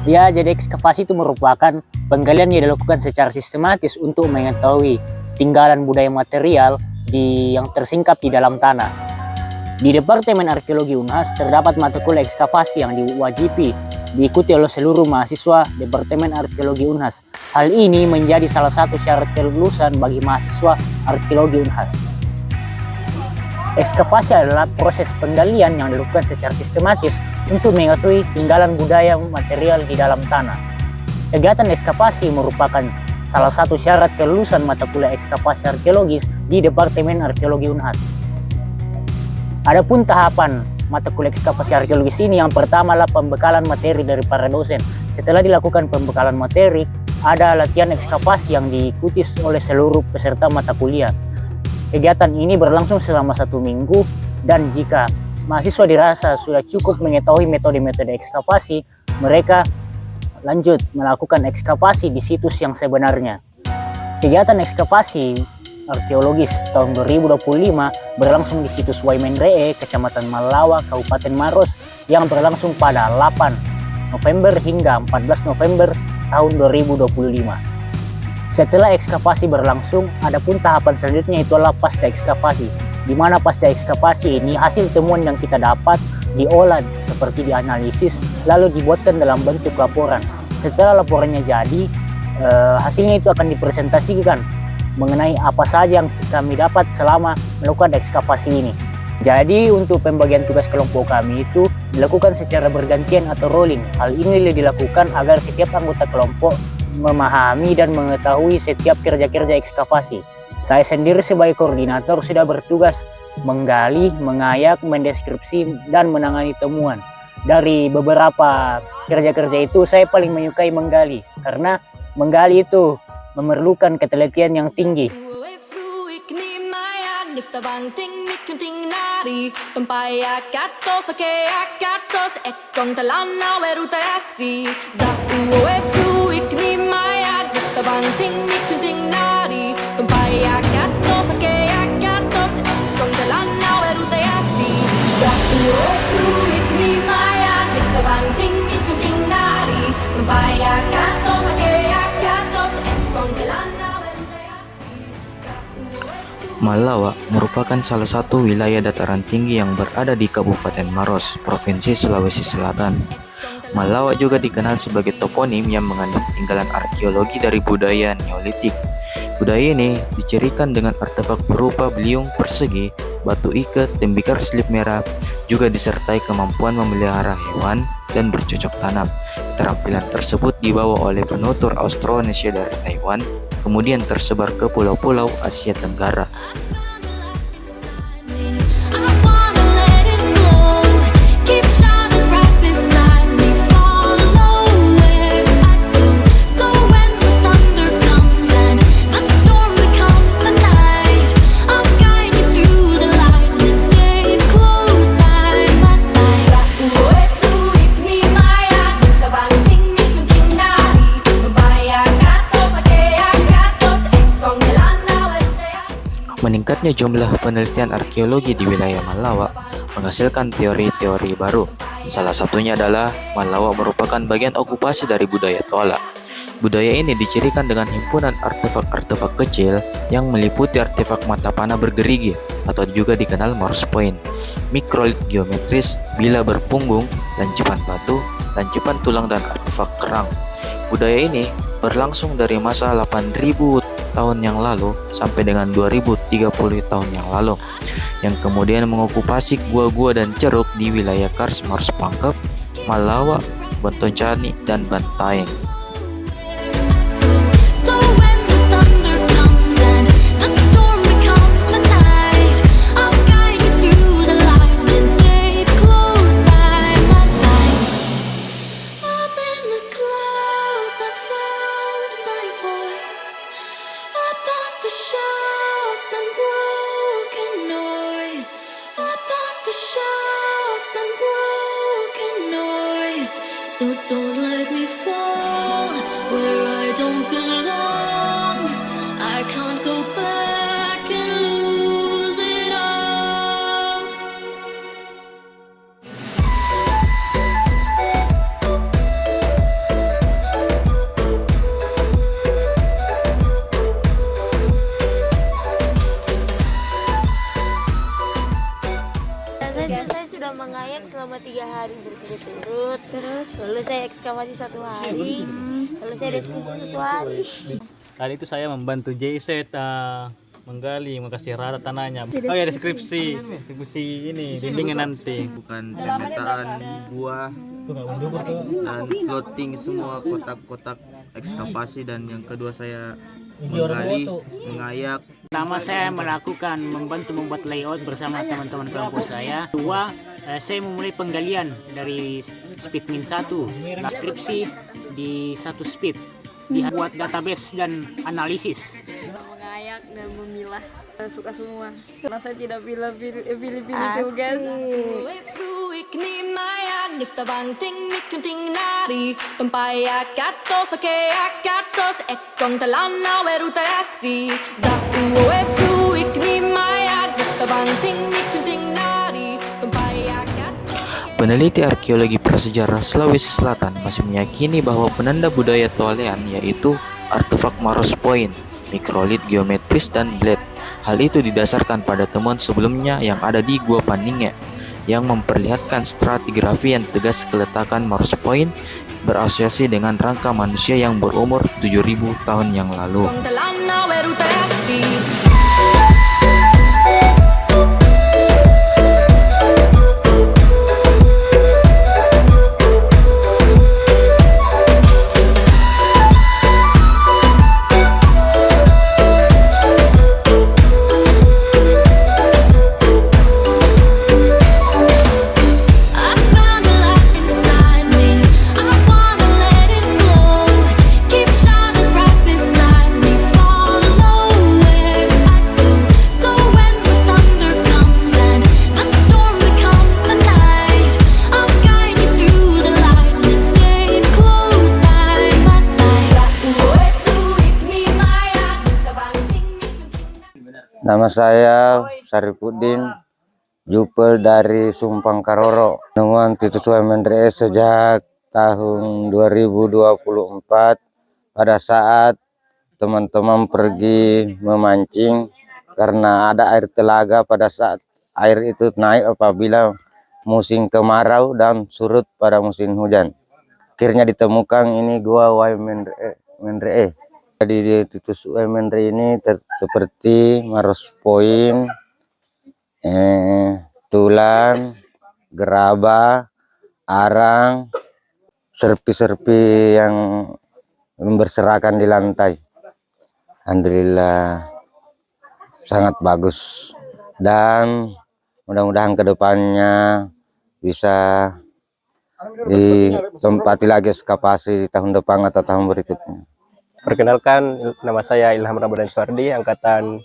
Ya, jadi ekskavasi itu merupakan penggalian yang dilakukan secara sistematis untuk mengetahui tinggalan budaya material yang tersingkap di dalam tanah. Di Departemen Arkeologi Unhas terdapat mata kuliah ekskavasi yang diwajibi diikuti oleh seluruh mahasiswa Departemen Arkeologi Unhas. Hal ini menjadi salah satu syarat kelulusan bagi mahasiswa Arkeologi Unhas. Ekskavasi adalah proses penggalian yang dilakukan secara sistematis untuk mengetahui tinggalan budaya material di dalam tanah. Kegiatan ekskavasi merupakan salah satu syarat kelulusan mata kuliah ekskavasi arkeologis di Departemen Arkeologi Unhas. Adapun tahapan mata kuliah ekskavasi arkeologis ini, yang pertama adalah pembekalan materi dari para dosen. Setelah dilakukan pembekalan materi, ada latihan ekskavasi yang diikuti oleh seluruh peserta mata kuliah. Kegiatan ini berlangsung selama 1 minggu, dan jika mahasiswa dirasa sudah cukup mengetahui metode-metode ekskavasi, mereka lanjut melakukan ekskavasi di situs yang sebenarnya. Kegiatan ekskavasi arkeologis tahun 2025 berlangsung di situs Waimenree, Kecamatan Malawa, Kabupaten Maros, yang berlangsung pada 8 November hingga 14 November tahun 2025. Setelah ekskavasi berlangsung, adapun tahapan selanjutnya itu adalah pasca ekskavasi, di mana pasca ekskavasi ini hasil temuan yang kita dapat diolah seperti dianalisis, lalu dibuatkan dalam bentuk laporan. Setelah laporannya jadi, hasilnya itu akan dipresentasikan mengenai apa saja yang kami dapat selama melakukan ekskavasi ini. Jadi untuk pembagian tugas kelompok kami itu dilakukan secara bergantian atau rolling. Hal ini dilakukan agar setiap anggota kelompok memahami dan mengetahui setiap kerja-kerja ekskavasi. Saya sendiri sebagai koordinator sudah bertugas menggali, mengayak, mendeskripsi, dan menangani temuan. Dari beberapa kerja-kerja itu, saya paling menyukai menggali, karena menggali itu memerlukan ketelitian yang tinggi. Malawa merupakan salah satu wilayah dataran tinggi yang berada di Kabupaten Maros, Provinsi Sulawesi Selatan. Malawa juga dikenal sebagai toponim yang mengandung tinggalan arkeologi dari budaya Neolitik. Budaya ini dicirikan dengan artefak berupa beliung persegi, batu iket, tembikar slip merah, juga disertai kemampuan memelihara hewan dan bercocok tanam. Keterampilan tersebut dibawa oleh penutur Austronesia dari Taiwan, kemudian tersebar ke pulau-pulau Asia Tenggara. Meningkatnya jumlah penelitian arkeologi di wilayah Malawa menghasilkan teori-teori baru. Salah satunya adalah Malawa merupakan bagian okupasi dari budaya Tola. Budaya ini dicirikan dengan himpunan artefak-artefak kecil yang meliputi artefak mata panah bergerigi atau juga dikenal Morse point, mikrolit geometris, bila berpunggung, lancipan batu, lancipan tulang, dan artefak kerang. Budaya ini berlangsung dari masa 8.000 tahun yang lalu sampai dengan 2030 tahun yang lalu, yang kemudian mengokupasi gua-gua dan ceruk di wilayah Kars, Mars Pangkep, Malawa, Bontoncani, dan Bantaeng. So don't let me fall where I don't belong. I can't go back and lose it all. saya sudah mengayak selama 3 hari berturut-turut. Terus lalu saya ekskavasi 1 hari. Lalu saya deskripsi 1 hari. Tadi itu saya membantu JZ menggali, mengasih rata tanahnya. Oh ya, deskripsi ini dindingnya nanti. Bukan pemetaan gua dan plotting semua kotak-kotak ekskavasi, dan yang kedua saya menggali, mengayak. Pertama saya melakukan membantu membuat layout bersama teman-teman kelompok saya. Kedua, saya memulai penggalian dari speed min 1, deskripsi di 1 speed, dibuat database dan analisis. Mengayak dan memilah. Suka semua. Karena saya tidak pilih-pilih tugas. Nifta banting mikunting nari Tumpaya katos akea katos Ekon talana weruta yasi Za uwe fruik ni maya Nifta banting mikunting nari Tumpaya katos. Peneliti arkeologi prasejarah Sulawesi Selatan masih meyakini bahwa penanda budaya Toalean yaitu artefak Maros Point, mikrolit geometris, dan blade. Hal itu didasarkan pada temuan sebelumnya yang ada di Gua Paninge yang memperlihatkan stratigrafi yang tegas keletakan Maros Point berasosiasi dengan rangka manusia yang berumur 7.000 tahun yang lalu. Ekon talana weruta yasi. Nama saya Saripudin, Jupel dari Sumpang Karoro. Temuan Titus Wemendree sejak tahun 2024 pada saat teman-teman pergi memancing karena ada air telaga pada saat air itu naik apabila musim kemarau dan surut pada musim hujan. Akhirnya ditemukan ini gua Wemendree. Di Titus Wemendree ini seperti Maros Point, tulang, gerabah, arang, serpi-serpi yang berserakan di lantai. Alhamdulillah sangat bagus, dan mudah-mudahan kedepannya bisa ditempati lagi ekskavasi di tahun depan atau tahun berikutnya. Perkenalkan, nama saya Ilham Ramadan Suardi, angkatan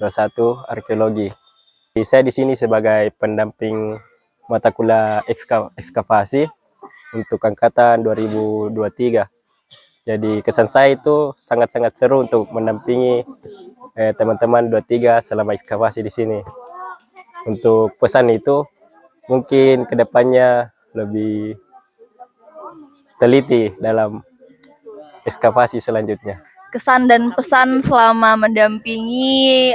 21 arkeologi. Saya di sini sebagai pendamping mata kuliah ekskavasi untuk angkatan 2023. Jadi kesan saya itu sangat-sangat seru untuk mendampingi teman-teman 23 selama ekskavasi di sini. Untuk pesan itu mungkin kedepannya lebih teliti dalam ekskavasi selanjutnya. Kesan dan pesan selama mendampingi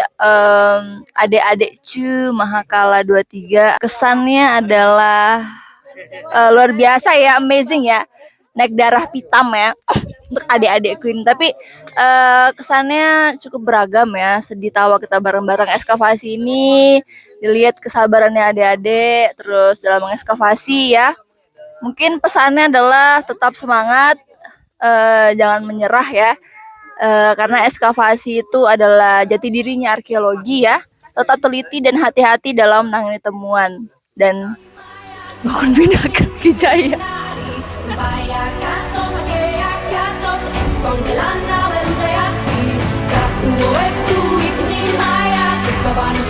adik-adik CU Mahakala 23, kesannya adalah luar biasa ya, amazing ya, naik darah pitam ya untuk adik-adikku ini. Tapi kesannya cukup beragam ya, sedih tawa kita bareng-bareng ekskavasi ini, dilihat kesabarannya adik-adik terus dalam mengekskavasi ya. Mungkin pesannya adalah tetap semangat, jangan menyerah ya, karena ekskavasi itu adalah jati dirinya arkeologi ya. Tetap teliti dan hati-hati dalam menangani temuan dan bangun pindahkan ke Jaya. Tumpaya katos akea katos Ekon talana weruta yasi Za uwe fruik ni maya Nifta banting